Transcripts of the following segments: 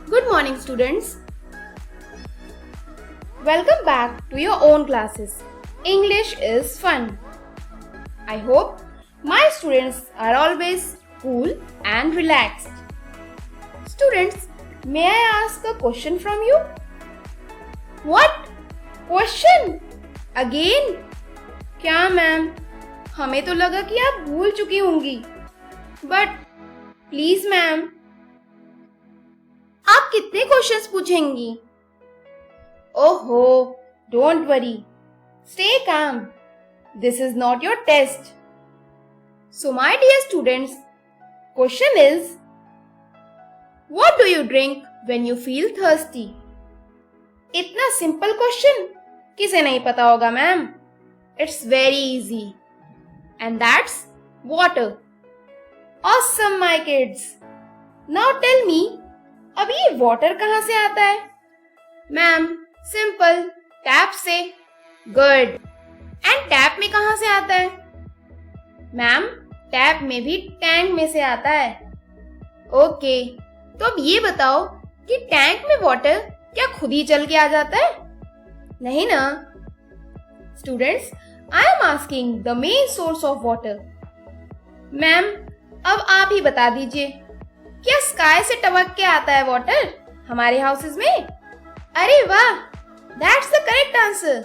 Good morning, students. Welcome back to your own classes. English is fun. I hope my students are always cool and relaxed. Students, may I ask a question from you? What? Question? Again? क्या ma'am? हमें तो लगा कि आप भूल चुकी होंगी. But please ma'am, आप कितने क्वेश्चंस पूछेंगी? ओहो, don't worry. Stay calm. This is not your test. So my dear students, question is, what do you drink when you feel thirsty? इतना सिंपल क्वेश्चन किसे नहीं पता होगा ma'am? It's very easy. And that's water. Awesome my kids. Now tell me, अब ये water कहाँ से आता है? मैम, simple, tap से. Good. And tap में कहाँ से आता है? मैम, tap में भी tank में से आता है. Okay. तो अब ये बताओ कि टैंक में वाटर क्या खुद ही चल के आ जाता है? नहीं ना? Students, I am asking the main source of water. Ma'am, अब आप ही बता दीजिए, क्या स्काई से टपक के आता है वाटर हमारे हाउसेस में? अरे वाह, that's the correct answer.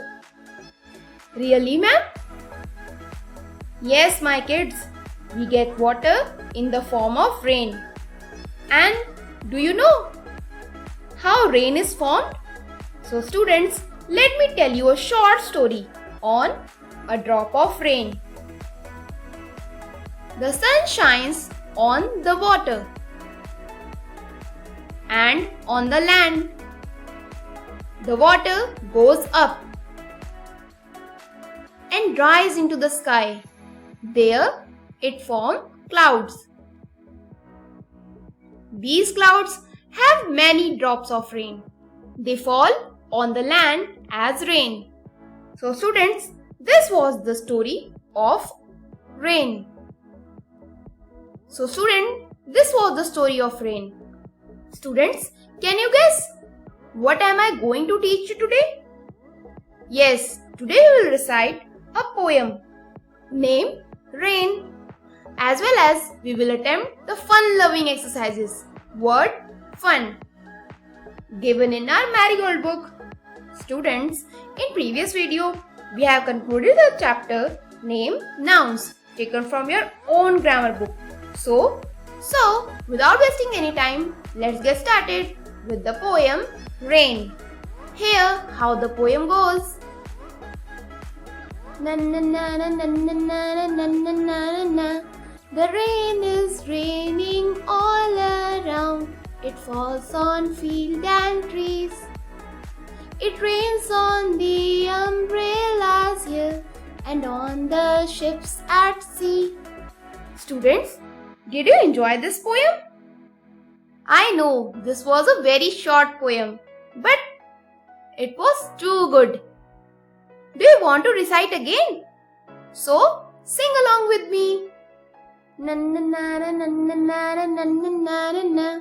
Really ma'am? Yes my kids, we get water in the form of rain. And do you know how rain is formed? So students, let me tell you a short story on a drop of rain. The sun shines on the water and on the land. The water goes up and dries into the sky. There it forms clouds. These clouds have many drops of rain. They fall on the land as rain. So students, this was the story of rain. So student, this was the story of rain. Students, can you guess what am I going to teach you today? Yes, today we will recite a poem named Rain. As well as we will attempt the fun-loving exercises, word fun, given in our Marigold book. Students, in previous video, we have concluded the chapter named Nouns, taken from your own grammar book. So, without wasting any time, let's get started with the poem Rain. Here, how the poem goes. Na na na na na na na na na na na. The rain is raining all around. It falls on field and trees. It rains on the umbrellas here and on the ships at sea. Students, did you enjoy this poem? I know this was a very short poem, but it was too good. Do you want to recite again? So, sing along with me. Na na na na na na na na na na na.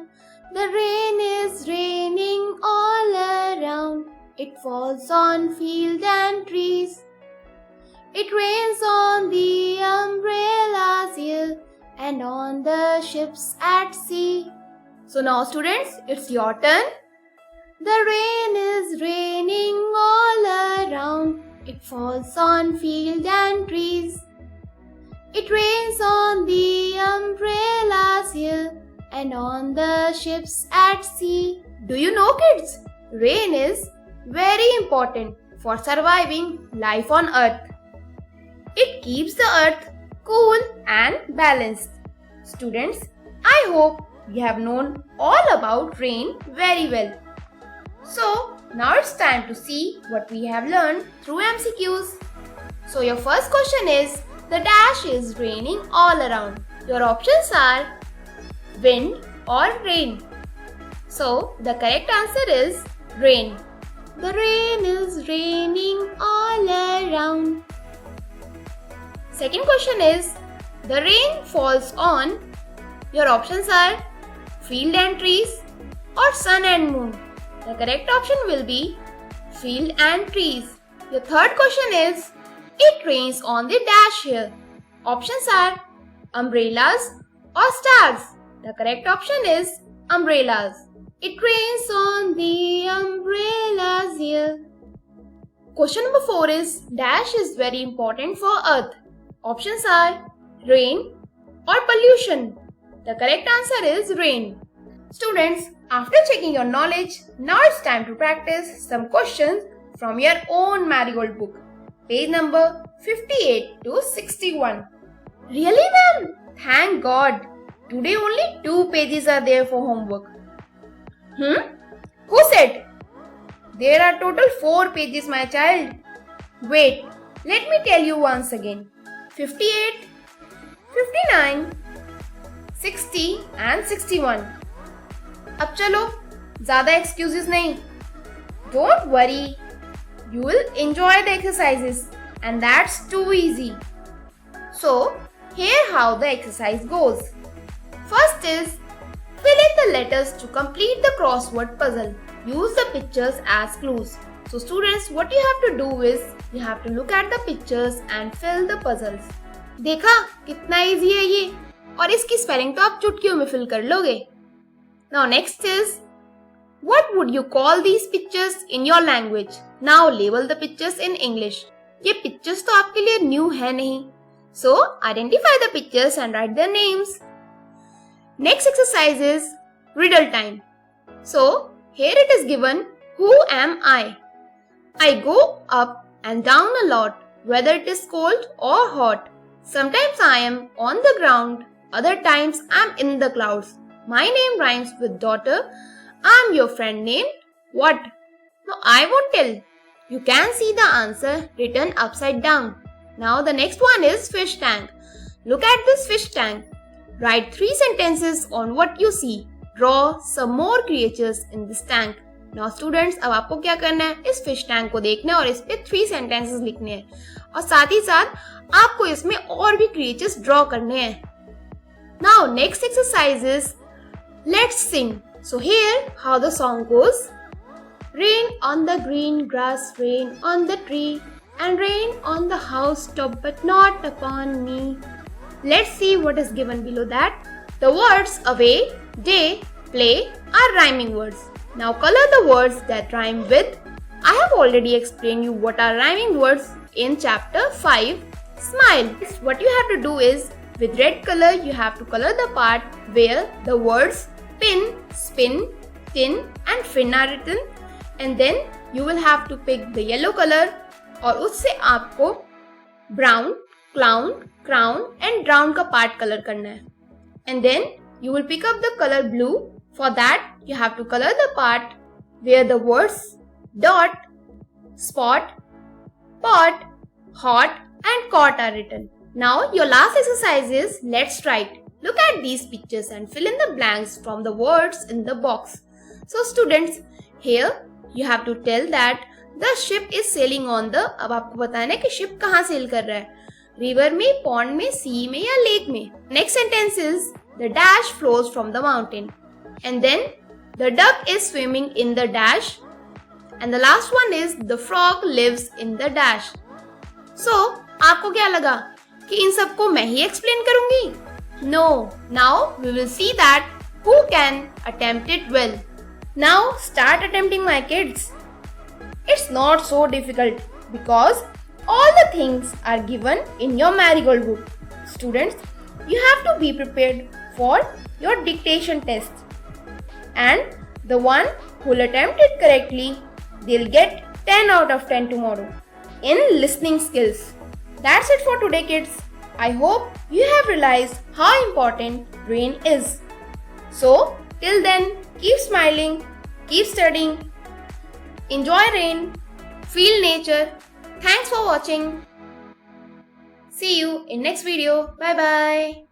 The rain is raining all around. It falls on field and trees. It rains on the umbrellas here and on the ships at sea. So now students, it's your turn. The rain is raining all around. It falls on field and trees. It rains on the umbrellas here and on the ships at sea. Do you know kids? Rain is very important for surviving life on earth. It keeps the earth cool and balanced. Students, I hope you have known all about rain very well. So, now it's time to see what we have learned through MCQs. So your first question is, the dash is raining all around. Your options are wind or rain. So the correct answer is rain. The rain is raining all around. Second question is, the rain falls on. Your options are field and trees, or sun and moon? The correct option will be field and trees. The third question is, it rains on the dash here. Options are umbrellas or stars. The correct option is umbrellas. It rains on the umbrellas here. Question number 4 is, dash is very important for earth. Options are rain or pollution. The correct answer is rain. Students, after checking your knowledge, now it's time to practice some questions from your own Marigold book. Page number 58 to 61. Really, ma'am? Thank God. Today only 2 pages are there for homework. Who said? There are total 4 pages, my child. Wait, let me tell you once again. 58, 59, 60 and 61. अब चलो, ज़्यादा excuses नहीं. Don't worry. You will enjoy the exercises and that's too easy. So, here how the exercise goes. First is, fill in the letters to complete the crossword puzzle. Use the pictures as clues. So students, what you have to do is, you have to look at the pictures and fill the puzzles. देखा कितना easy है ये, और इसकी spelling तो आप चुटकियों में fill कर लोगे. Now next is, what would you call these pictures in your language? Now label the pictures in English. ये pictures तो आपके लिए new है नहीं. So identify the pictures and write their names. Next exercise is riddle time. So here it is given, who am I? I go up and down a lot, whether it is cold or hot. Sometimes I am on the ground, other times I am in the clouds. My name rhymes with daughter. I am your friend named what? No, I won't tell. You can see the answer written upside down. Now the next one is fish tank. Look at this fish tank. Write 3 sentences on what you see. Draw some more creatures in this tank. Now students, अब आपको क्या करना है? इस fish tank को देखना है और इस पे 3 sentences लिखने हैं. और साथ ही साथ आपको इसमें और भी creatures draw करने हैं. Now next exercise is, let's sing. So here how the song goes. Rain on the green grass, rain on the tree, and rain on the housetop, but not upon me. Let's see what is given below that. The words away, day, play are rhyming words. Now color the words that rhyme with. I have already explained you what are rhyming words in chapter 5, smile. What you have to do is, with red color you have to color the part where the words pin, spin, tin and fin are written, and then you will have to pick the yellow color और उससे आपको brown, clown, crown and drown का part color करना है. And then you will pick up the color blue. For that you have to color the part where the words dot, spot, pot, hot and caught are written. Now your last exercise is, let's write. Look at these pictures and fill in the blanks from the words in the box. So students, here you have to tell that the ship is sailing on the, अब आपको बताना है कि ship कहाँ sail कर रहा है, river में, pond में, sea में या lake में. Next sentence is, the dash flows from the mountain. And then the duck is swimming in the dash. And the last one is, the frog lives in the dash. So आपको क्या लगा कि इन सबको मैं ही explain करूँगी? No. Now we will see that who can attempt it well. Now start attempting, my kids. It's not so difficult because all the things are given in your Marigold book. Students, you have to be prepared for your dictation test. And the one who will attempt it correctly, they'll get 10 out of 10 tomorrow in listening skills. That's it for today, kids. I hope you have realized how important rain is. So, till then, keep smiling, keep studying, enjoy rain, feel nature. Thanks for watching. See you in next video. Bye bye.